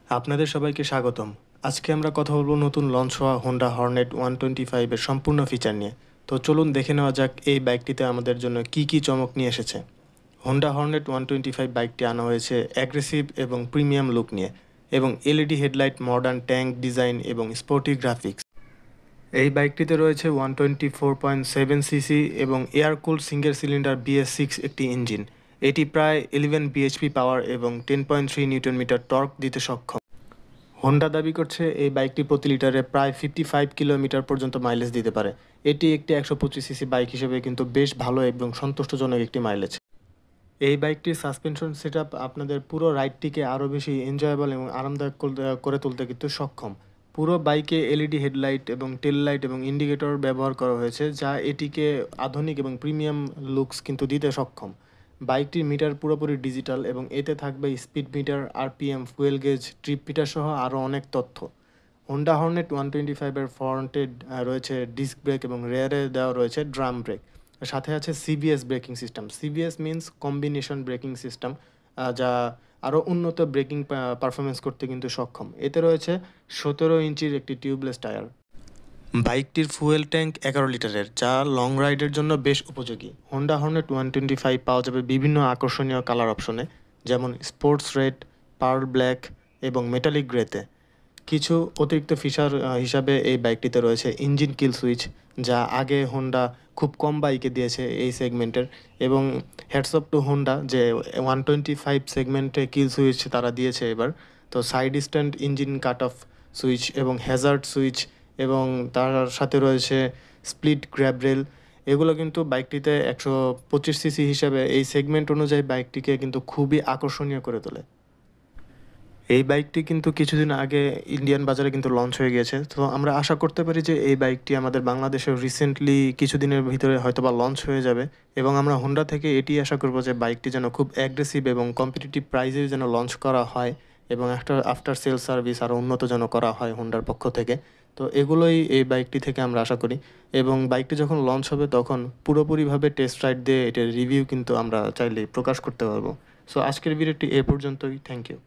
আপনাদের সবাইকে স্বাগতম। আজকে আমরা কথা বলবো নতুন লঞ্চ হওয়া হোন্ডা হর্নেট 125 এর সম্পূর্ণ ফিচার নিয়ে। তো চলুন দেখে নেওয়া যাক এই বাইকটিতে আমাদের জন্য কি কি চমক নিয়ে এসেছে। হোন্ডা হর্নেট 125 বাইকটি আনা হয়েছে অ্যাগ্রেসিভ এবং প্রিমিয়াম লুক নিয়ে, এবং LED headlight, modern tank design এবং স্পোর্টি গ্রাফিক্স। এই বাইকটিতে রয়েছে 124.7 সিসি এবং air cooled single cylinder BS6 একটি ইঞ্জিন। এটি প্রায় 11 বিএইচপি পাওয়ার এবং 10.3 নিউটন মিটার টর্ক দিতে সক্ষম। হোন্ডা দাবি করছে এই বাইকটি প্রতি লিটারে প্রায় 55 কিলোমিটার পর্যন্ত মাইলেজ দিতে পারে। এটি একটি 125 সিসি বাইক হিসেবে কিন্তু বেশ ভালো এবং সন্তুষ্টজনক একটি মাইলেজ। এই বাইকটির সাসপেনশন সেটআপ আপনাদের পুরো রাইডটিকে আরও বেশি এনজয়েবল এবং আরামদায়ক করে তুলতে কিন্তু সক্ষম। পুরো বাইকে এলইডি হেডলাইট এবং টেল লাইট এবং ইন্ডিকেটর ব্যবহার করা হয়েছে, যা এটিকে আধুনিক এবং প্রিমিয়াম লুকস কিন্তু দিতে সক্ষম। বাইকটির মিটার পুরোপুরি ডিজিটাল এবং এতে থাকবে speed metre, RPM, fuel gauge, trip meter সহ আরও অনেক তথ্য। হোন্ডা হর্নেট 125-এর ফ্রন্টে রয়েছে ডিস্ক ব্রেক এবং রেয়ারে দেওয়া রয়েছে ড্রাম ব্রেক। সাথে আছে CBS braking system. CBS means combination braking system, যা আরও উন্নত ব্রেকিং পারফরমেন্স করতে কিন্তু সক্ষম। এতে রয়েছে 17 ইঞ্চির একটি টিউবলেস টায়ার। বাইকটির ফুয়েল ট্যাঙ্ক 11 লিটারের, যা লং রাইডের জন্য বেশ উপযোগী। হোন্ডা হর্নেট 125 পাওয়া যাবে বিভিন্ন আকর্ষণীয় কালার অপশনে, যেমন স্পোর্টস রেড, পার্ল ব্ল্যাক এবং মেটালিক গ্রেতে। কিছু অতিরিক্ত ফিচার হিসাবে এই বাইকটিতে রয়েছে ইঞ্জিন কিল সুইচ, যা আগে হোন্ডা খুব কম বাইকে দিয়েছে এই সেগমেন্টের, এবং হ্যাটস অফ টু হোন্ডা যে 125 সেগমেন্টে কিল সুইচ তারা দিয়েছে এবার। তো side stand engine cut off switch এবং হ্যাজার্ড সুইচ, এবং তার সাথে রয়েছে স্প্লিট গ্র্যাব রেল। এগুলো কিন্তু বাইকটিতে 125 সিসি হিসাবে এই সেগমেন্ট অনুযায়ী বাইকটিকে কিন্তু খুবই আকর্ষণীয় করে তোলে। এই বাইকটি কিন্তু কিছুদিন আগে ইন্ডিয়ান বাজারে কিন্তু লঞ্চ হয়ে গিয়েছে। তো আমরা আশা করতে পারি যে এই বাইকটি আমাদের বাংলাদেশেও রিসেন্টলি কিছুদিনের ভিতরে হয়তোবা লঞ্চ হয়ে যাবে, এবং আমরা হোন্ডা থেকে এটি আশা করব যে বাইকটি যেন খুব অ্যাগ্রেসিভ এবং কম্পিটিটিভ প্রাইসে যেন লঞ্চ করা হয়, এবং একটা আফটার সেল সার্ভিস আরও উন্নত যেন করা হয় হোন্ডার পক্ষ থেকে। তো এগুলোই এই বাইকটি থেকে আমরা আশা করি, এবং বাইকটি যখন লঞ্চ হবে তখন পুরোপুরিভাবে টেস্ট রাইড দিয়ে এটার রিভিউ কিন্তু আমরা চাইলেই প্রকাশ করতে পারবো। সো আজকের ভিডিওটি এ পর্যন্তই। Thank you.